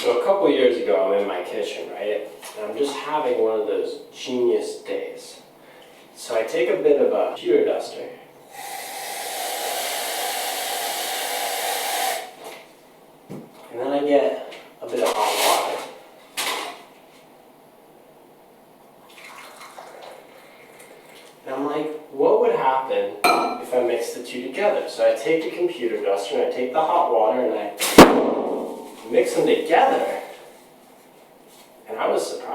So a couple years ago, I'm in my kitchen, right? And I'm just having one of those genius days. So I take a bit of a computer duster. And then I get a bit of hot water. And I'm like, what would happen if I mix the two together? So I take the computer duster and I take the hot water and I mix them together. And I was surprised.